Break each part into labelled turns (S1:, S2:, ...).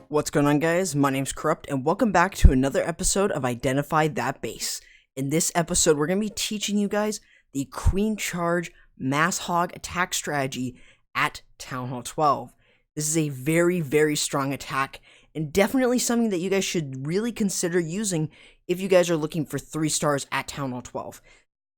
S1: What's going on, guys? My name's Corrupt, and welcome back to another episode of Identify That Base. In this episode, we're going to be teaching you guys the Queen Charge Mass Hog attack strategy at Town Hall 12. This is a very, very strong attack, and definitely something that you guys should really consider using if you guys are looking for 3 stars at Town Hall 12.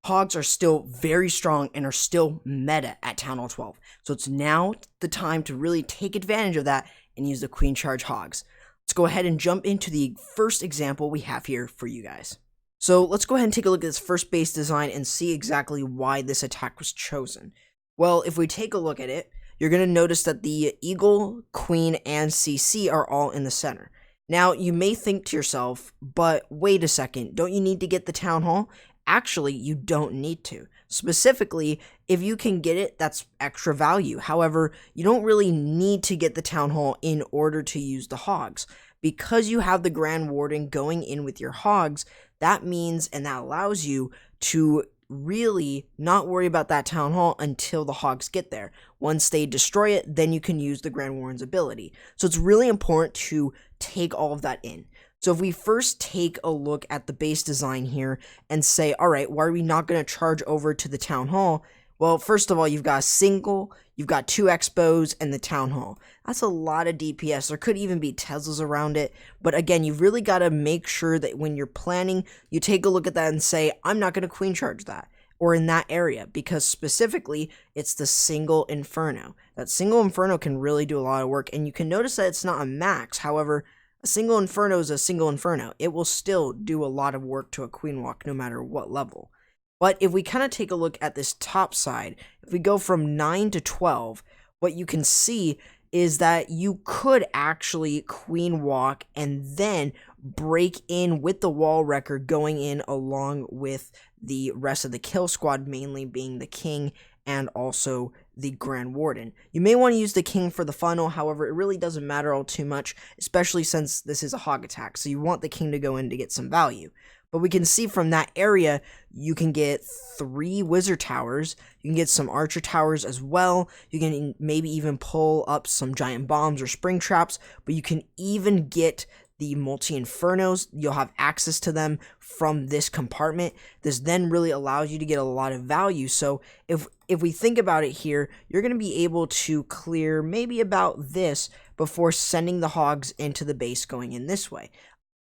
S1: Hogs are still very strong and are still meta at Town Hall 12, so it's now the time to really take advantage of that and use the Queen Charge Hogs. Let's go ahead and jump into the first example we have here for you guys. So let's go ahead and take a look at this first base design and see exactly why this attack was chosen. Well, if we take a look at it, you're going to notice that the Eagle, Queen, and CC are all in the center. Now, you may think to yourself, but wait a second, don't you need to get the Town Hall? Actually, you don't need to. Specifically, if you can get it, that's extra value. However, you don't really need to get the Town Hall in order to use the Hogs. Because you have the Grand Warden going in with your Hogs, that means and that allows you to really not worry about that Town Hall until the Hogs get there. Once they destroy it, then you can use the Grand Warden's ability. So it's really important to take all of that in. So if we first take a look at the base design here and say, all right, why are we not going to charge over to the Town Hall? Well, first of all, you've got a single, you've got 2 Expos, and the Town Hall. That's a lot of DPS. There could even be Teslas around it. But again, you've really got to make sure that when you're planning, you take a look at that and say, I'm not going to Queen Charge that, or in that area, because specifically, it's the single Inferno. That single Inferno can really do a lot of work, and you can notice that it's not a max. However, a single Inferno is a single Inferno. It will still do a lot of work to a Queen Walk no matter what level. But if we kind of take a look at this top side, if we go from 9 to 12, what you can see is that you could actually Queen Walk and then break in with the wall wrecker going in along with the rest of the kill squad, mainly being the King and also the Grand Warden. You may want to use the King for the funnel, however, it really doesn't matter all too much, especially since this is a hog attack, so you want the King to go in to get some value. But we can see from that area, you can get 3 Wizard Towers, you can get some Archer Towers as well, you can maybe even pull up some Giant Bombs or Spring Traps, but you can even get the multi-infernos. You'll have access to them from this compartment. This then really allows you to get a lot of value. So if we think about it here, you're going to be able to clear maybe about this before sending the Hogs into the base going in this way.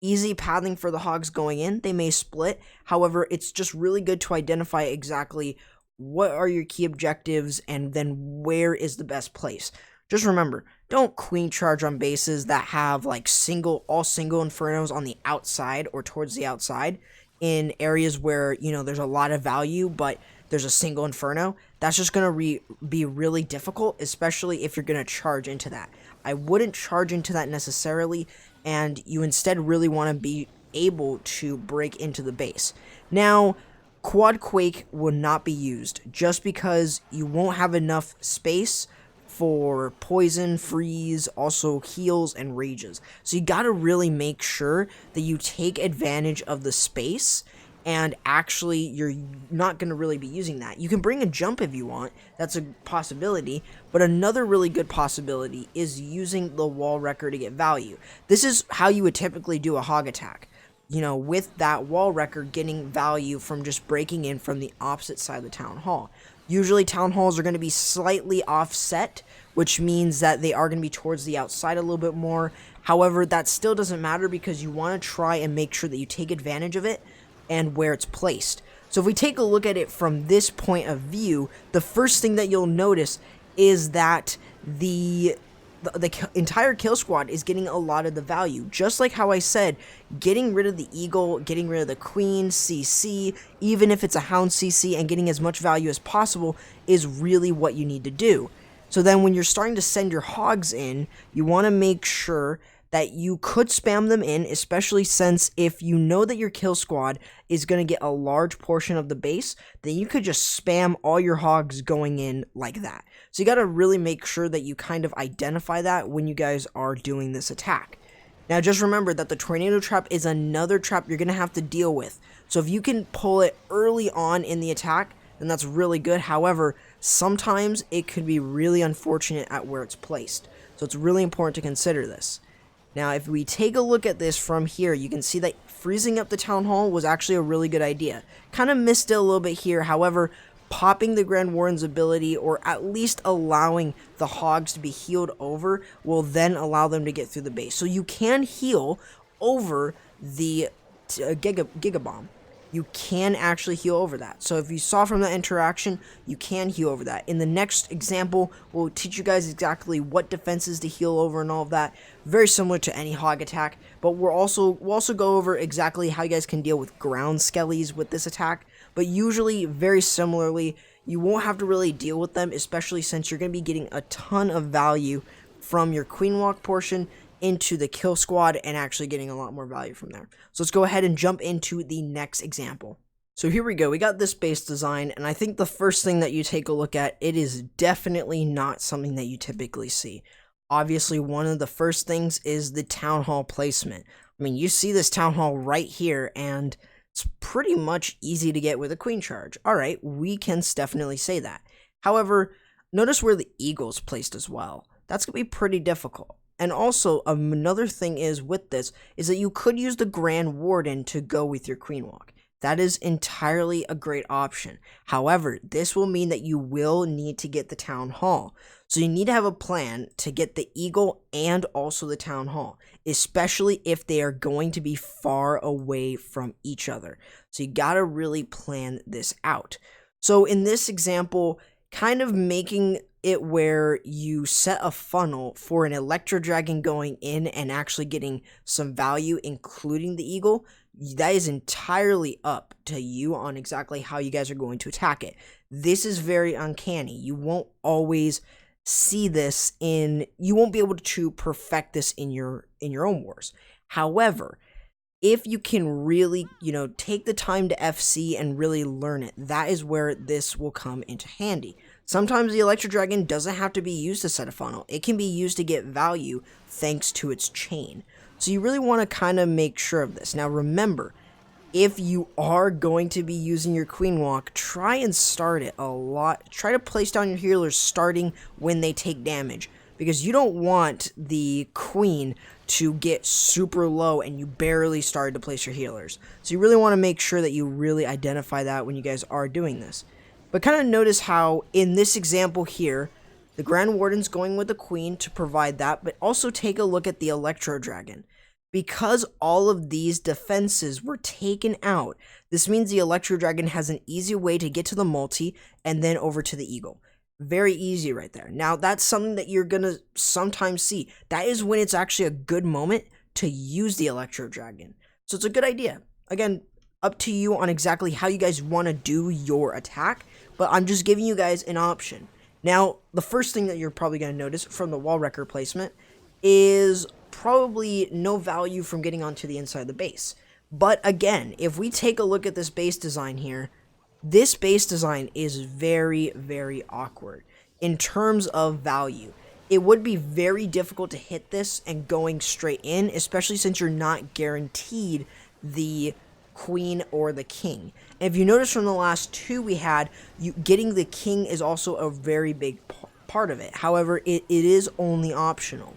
S1: Easy pathing for the Hogs going in. They may split. However, it's just really good to identify exactly what are your key objectives and then where is the best place. Just remember, don't Queen Charge on bases that have like all single Infernos on the outside or towards the outside in areas where, you know, there's a lot of value, but there's a single Inferno. That's just going to be really difficult, especially if you're going to charge into that. I wouldn't charge into that necessarily, and you instead really want to be able to break into the base. Now, Quad Quake will not be used just because you won't have enough space for poison, freeze, also heals, and rages. So you gotta really make sure that you take advantage of the space, and actually you're not gonna really be using that. You can bring a jump if you want, that's a possibility, but another really good possibility is using the wall wrecker to get value. This is how you would typically do a hog attack. You know, with that wall wrecker getting value from just breaking in from the opposite side of the Town Hall. Usually Town Halls are going to be slightly offset, which means that they are going to be towards the outside a little bit more. However, that still doesn't matter because you want to try and make sure that you take advantage of it and where it's placed. So if we take a look at it from this point of view, the first thing that you'll notice is that the entire kill squad is getting a lot of the value. Just like how I said, getting rid of the Eagle, getting rid of the Queen, CC, even if it's a Hound CC, and getting as much value as possible is really what you need to do. So then when you're starting to send your Hogs in, you want to make sure that you could spam them in, especially since if you know that your kill squad is going to get a large portion of the base, then you could just spam all your Hogs going in like that. So you got to really make sure that you kind of identify that when you guys are doing this attack. Now just remember that the Tornado Trap is another trap you're going to have to deal with. So if you can pull it early on in the attack, then that's really good. However, sometimes it could be really unfortunate at where it's placed. So it's really important to consider this. Now, if we take a look at this from here, you can see that freezing up the Town Hall was actually a really good idea. Kind of missed it a little bit here. However, popping the Grand Warden's ability, or at least allowing the Hogs to be healed over, will then allow them to get through the base. So you can heal over the Giga Bomb. You can actually heal over that. So if you saw from the interaction, you can heal over that. In the next example, we'll teach you guys exactly what defenses to heal over and all of that. Very similar to any hog attack, but we'll also go over exactly how you guys can deal with ground skellies with this attack. But usually, very similarly, you won't have to really deal with them, especially since you're going to be getting a ton of value from your Queen Walk portion into the kill squad and actually getting a lot more value from there. So let's go ahead and jump into the next example. So here we go. We got this base design, and I think the first thing that you take a look at, it is definitely not something that you typically see. Obviously, one of the first things is the Town Hall placement. I mean, you see this Town Hall right here, and it's pretty much easy to get with a Queen Charge. Alright, we can definitely say that. However, notice where the Eagle's placed as well. That's going to be pretty difficult. And also, another thing is with this, is that you could use the Grand Warden to go with your Queen Walk. That is entirely a great option. However, this will mean that you will need to get the Town Hall. So you need to have a plan to get the Eagle and also the Town Hall, especially if they are going to be far away from each other. So you gotta really plan this out. So in this example, kind of making it where you set a funnel for an Electro Dragon going in and actually getting some value, including the Eagle, that is entirely up to you on exactly how you guys are going to attack it. This is very uncanny. You won't always see this you won't be able to perfect this in your own wars. However, if you can really, take the time to FC and really learn it, that is where this will come into handy. Sometimes the Electro Dragon doesn't have to be used to set a funnel. It can be used to get value thanks to its chain. So you really want to kind of make sure of this. Now remember, if you are going to be using your Queen Walk, try and start it a lot. Try to place down your healers starting when they take damage, because you don't want the Queen to get super low and you barely started to place your healers. So you really want to make sure that you really identify that when you guys are doing this. But kind of notice how in this example here, the Grand Warden's going with the Queen to provide that, but also take a look at the Electro Dragon. Because all of these defenses were taken out, this means the Electro Dragon has an easy way to get to the multi and then over to the Eagle. Very easy right there. Now, that's something that you're going to sometimes see. That is when it's actually a good moment to use the Electro Dragon. So it's a good idea. Again, up to you on exactly how you guys want to do your attack, but I'm just giving you guys an option. Now, the first thing that you're probably going to notice from the wall wrecker placement is probably no value from getting onto the inside of the base. But again, if we take a look at this base design here, this base design is very, very awkward in terms of value. It would be very difficult to hit this and going straight in, especially since you're not guaranteed the Queen or the King. And if you notice from the last two we had, getting the King is also a very big part of it. However, it is only optional.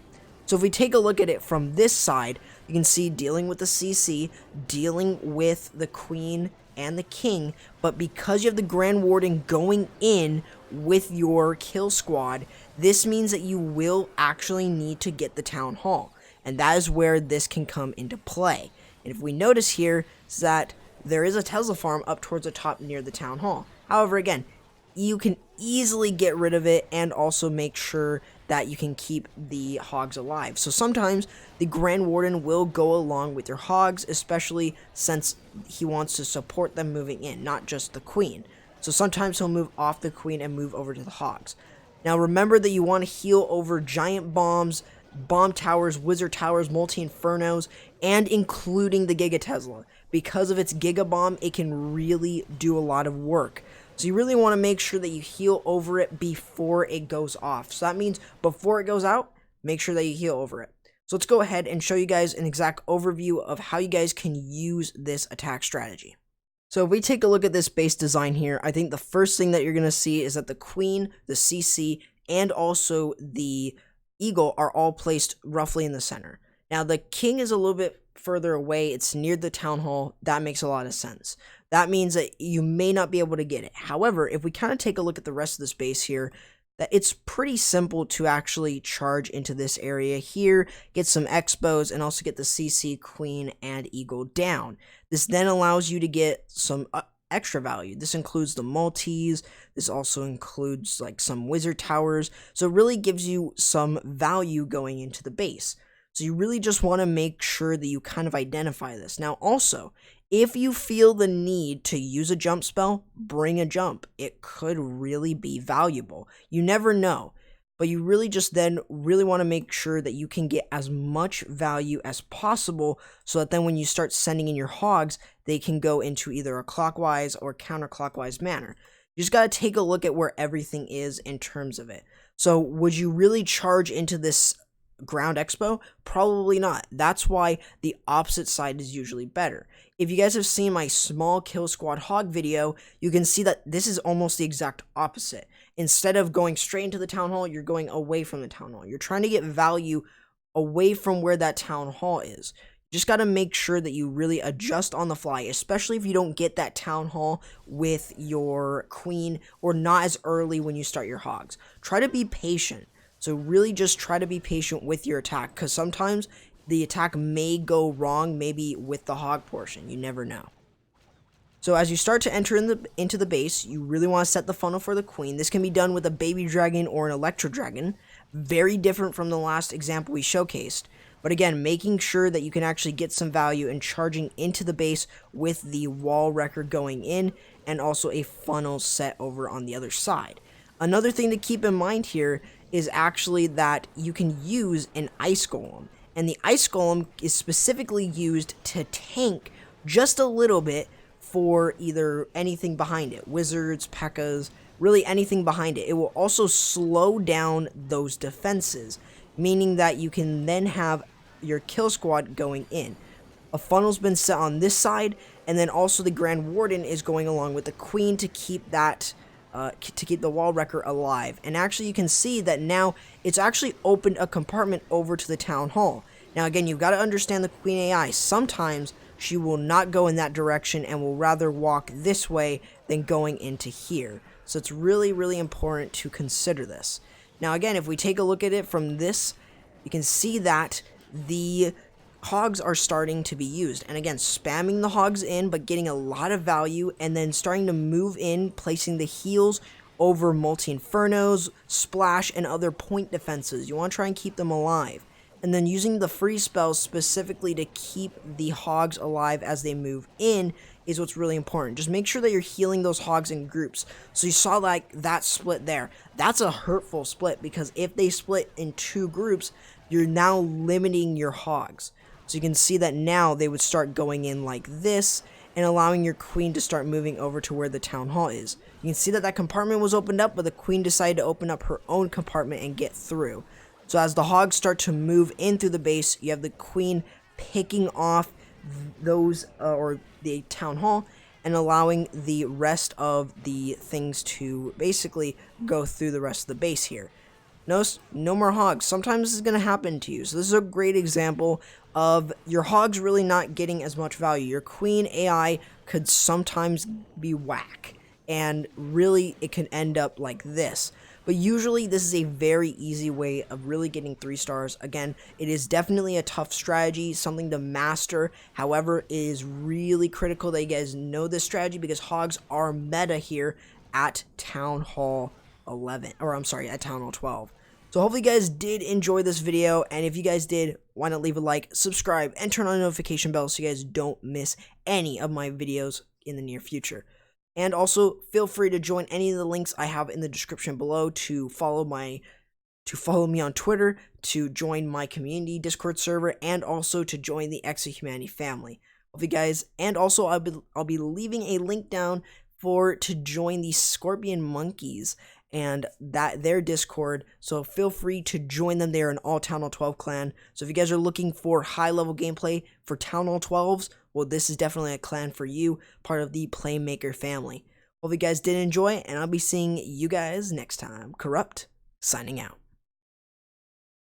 S1: So if we take a look at it from this side, you can see dealing with the CC, dealing with the Queen and the King, but because you have the Grand Warden going in with your kill squad, this means that you will actually need to get the Town Hall, and that is where this can come into play. And if we notice here, is that there is a Tesla farm up towards the top near the Town Hall. However, again, you can easily get rid of it and also make sure that you can keep the hogs alive. So sometimes the Grand Warden will go along with your hogs, especially since he wants to support them moving in, not just the Queen. So sometimes he'll move off the Queen and move over to the hogs. Now remember that you want to heal over giant bombs, bomb towers, wizard towers, multi-infernos, and including the Giga Tesla. Because of its Giga Bomb, it can really do a lot of work. So you really want to make sure that you heal over it before it goes off. So that means before it goes out, make sure that you heal over it. So let's go ahead and show you guys an exact overview of how you guys can use this attack strategy. So if we take a look at this base design here, I think the first thing that you're going to see is that the queen, the CC, and also the eagle are all placed roughly in the center. Now the king is a little bit further away. It's near the town hall. That makes a lot of sense. That means that you may not be able to get it. However, if we kind of take a look at the rest of this base here, that it's pretty simple to actually charge into this area here, get some expos, and also get the CC, queen, and eagle down. This then allows you to get some extra value. This includes the multis. This also includes like some wizard towers. So it really gives you some value going into the base. So you really just want to make sure that you kind of identify this. Now also, if you feel the need to use a jump spell, bring a jump. It could really be valuable. You never know. But you really just then really want to make sure that you can get as much value as possible so that then when you start sending in your hogs, they can go into either a clockwise or counterclockwise manner. You just got to take a look at where everything is in terms of it. So would you really charge into this ground expo? Probably not. That's why the opposite side is usually better. If you guys have seen my small kill squad hog video, you can see that this is almost the exact opposite. Instead of going straight into the town hall, you're going away from the town hall. You're trying to get value away from where that town hall is. You just got to make sure that you really adjust on the fly, especially if you don't get that town hall with your queen or not as early when you start your hogs. Try to be patient. So really just try to be patient with your attack, because sometimes the attack may go wrong, maybe with the hog portion. You never know. So as you start to enter into the base, you really want to set the funnel for the queen. This can be done with a baby dragon or an electro dragon. Very different from the last example we showcased. But again, making sure that you can actually get some value and charging into the base with the wall wrecker going in and also a funnel set over on the other side. Another thing to keep in mind here is actually that you can use an ice golem. And the ice golem is specifically used to tank just a little bit for either anything behind it, wizards, P.E.K.K.A.s, really anything behind it. It will also slow down those defenses, meaning that you can then have your kill squad going in. A funnel's been set on this side, and then also the Grand Warden is going along with the queen to keep that to keep the wall wrecker alive. And actually you can see that now it's actually opened a compartment over to the town hall. Now again, you've got to understand the queen AI. Sometimes she will not go in that direction and will rather walk this way than going into here. So it's really, really important to consider this. Now again, if we take a look at it from this, you can see that the hogs are starting to be used. And again, spamming the hogs in, but getting a lot of value, and then starting to move in, placing the heals over multi-infernos, splash, and other point defenses. You want to try and keep them alive. And then using the free spells specifically to keep the hogs alive as they move in is what's really important. Just make sure that you're healing those hogs in groups. So you saw like that split there. That's a hurtful split, because if they split in two groups, you're now limiting your hogs. So you can see that now they would start going in like this and allowing your queen to start moving over to where the town hall is. You can see that that compartment was opened up, but the queen decided to open up her own compartment and get through. So as the hogs start to move in through the base, you have the queen picking off those or the town hall and allowing the rest of the things to basically go through the rest of the base here. No more hogs. Sometimes this is going to happen to you. So this is a great example of your hogs really not getting as much value. Your queen AI could sometimes be whack, and really it can end up like this. But usually this is a very easy way of really getting 3 stars. Again, it is definitely a tough strategy, something to master. However, it is really critical that you guys know this strategy, because hogs are meta here at Town Hall 11, or I'm sorry, at Town Hall 12. So hopefully you guys did enjoy this video, and if you guys did, why not leave a like, subscribe, and turn on the notification bell so you guys don't miss any of my videos in the near future. And also, feel free to join any of the links I have in the description below to follow me on Twitter, to join my community Discord server, and also to join the X of Humanity family. Hope you guys, and also I'll be leaving a link down to join the Scorpion Monkeys and their Discord, so feel free to join them. They're an all Town Hall 12 clan. So if you guys are looking for high level gameplay for Town Hall 12s, well, this is definitely a clan for you, part of the Playmaker family. Hope you guys did enjoy, and I'll be seeing you guys next time. Corrupt, signing out.